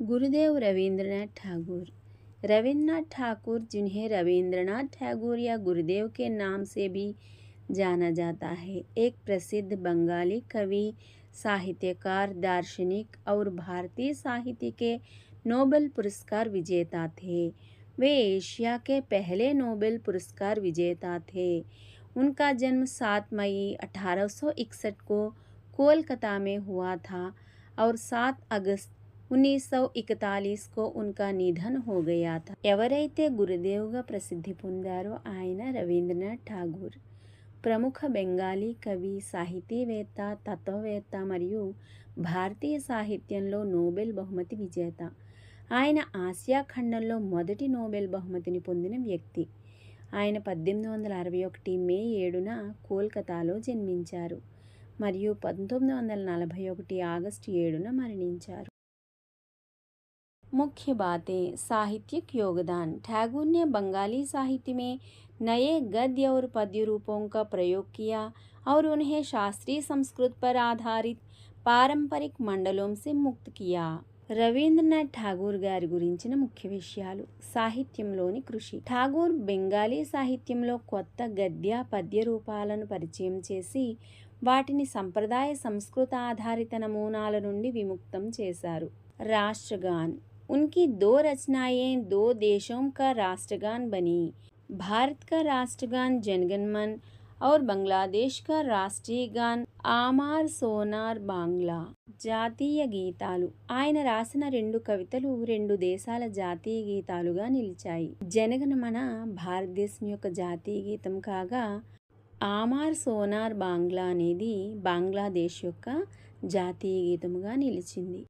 गुरुदेव रवींद्रनाथ ठाकुर। रवींद्रनाथ ठाकुर, जिन्हें रवींद्रनाथ टैगोर या गुरुदेव के नाम से भी जाना जाता है, एक प्रसिद्ध बंगाली कवि, साहित्यकार, दार्शनिक और भारतीय साहित्य के नोबेल पुरस्कार विजेता थे। वे एशिया के पहले नोबेल पुरस्कार विजेता थे। उनका जन्म 7 मई 1861 को कोलकाता में हुआ था और 7 अगस्त 1941 को उनका నిధన్ हो गया था. ఎవరైతే గురుదేవుగా ప్రసిద్ధి పొందారో ఆయన రవీంద్రనాథ్ ఠాగూర్. ప్రముఖ బెంగాలీ కవి, సాహితీవేత్త, తత్వవేత్త మరియు భారతీయ సాహిత్యంలో నోబెల్ బహుమతి విజేత. ఆయన ఆసియా ఖండంలో మొదటి నోబెల్ బహుమతిని పొందిన వ్యక్తి. ఆయన 1861 మే 7న కోల్కతాలో జన్మించారు మరియు 1941 ఆగస్టు 7న మరణించారు. मुख्य बातें: साहित्यिक योगदान: टैगोर ने बंगाली साहित्य में नए गद्य और पद्य रूपों का प्रयोग किया और उन्हें शास्त्रीय संस्कृत पर आधारित पारंपरिक मंडलों से मुक्त किया. రవీంద్రనాథ్ ఠాగూర్ గారి గురించిన ముఖ్య విషయాలు: సాహిత్యంలోని కృషి. ఠాగూర్ బెంగాలీ సాహిత్యంలో కొత్త గద్య పద్య రూపాలను పరిచయం చేసి వాటిని సంప్రదాయ సంస్కృత ఆధారిత నమూనాల నుండి విముక్తం చేశారు. రాష్ట్రగాన్: उनकी 2 रचनाएं 2 देशों का राष्ट्रगान बनी. भारत का राष्ट्रगान जनगण मन और बांग्लादेश का राष्ट्रीय गान ఆమార్ సోనార్ బాంగ్లా. జాతీయ గీతాలు: ఆయన రాసిన 2 కవితలు 2 దేశాల జాతీయ గీతాలుగా నిలిచాయి. జనగణమన భారతదేశం యొక్క జాతీయ గీతం కాగా ఆమార్ సోనార్ బాంగ్లా అనేది బంగ్లాదేశ్ యొక్క జాతీయ గీతముగా నిలిచింది.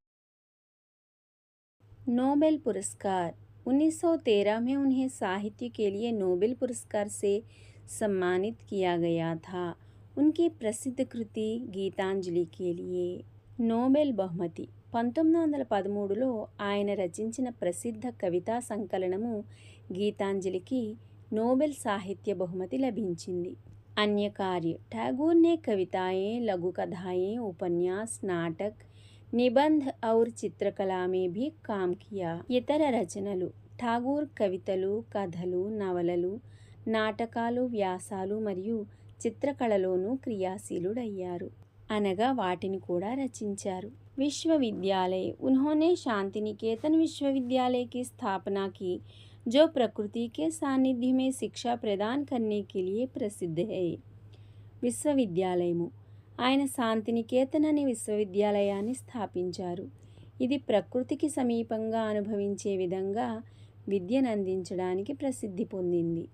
नोबेल पुरस्कार: 1913 में उन्हें साहित्य के लिए नोबेल पुरस्कार से सम्मानित किया गया था. उनकी प्रसिद्ध कृति गीतांजलि के लिए. నోబెల్ బహుమతి: 1913లో ఆయన రచించిన ప్రసిద్ధ కవితా సంకలనము గీతాంజలికి నోబెల్ సాహిత్య బహుమతి లభించింది. अन्य कार्य: टैगोर ने कविताएं, लघु कथाएं, उपन्यास, नाटक, నిబంధ और చిత్రకళ में भी काम किया. ఇతర రచనలు: ఠాగూర్ కవితలు, కథలు, నవలలు, నాటకాలు, వ్యాసాలు మరియు చిత్రకళలోనూ క్రియాశీలుడయ్యారు, అనగా వాటిని కూడా రచించారు. विश्वविद्यालय: उन्होंने शांति निकेतन विश्वविद्यालय की स्थापना की, जो प्रकृति के सानिध्य में शिक्षा प्रदान करने के लिए प्रसिद्ध है. విశ్వవిద్యాలయము: ఆయన శాంతినికేతన్ అనే విశ్వవిద్యాలయాన్ని స్థాపించారు. ఇది ప్రకృతికి సమీపంగా అనుభవించే విధంగా విద్యను అందించడానికి ప్రసిద్ధి పొందింది.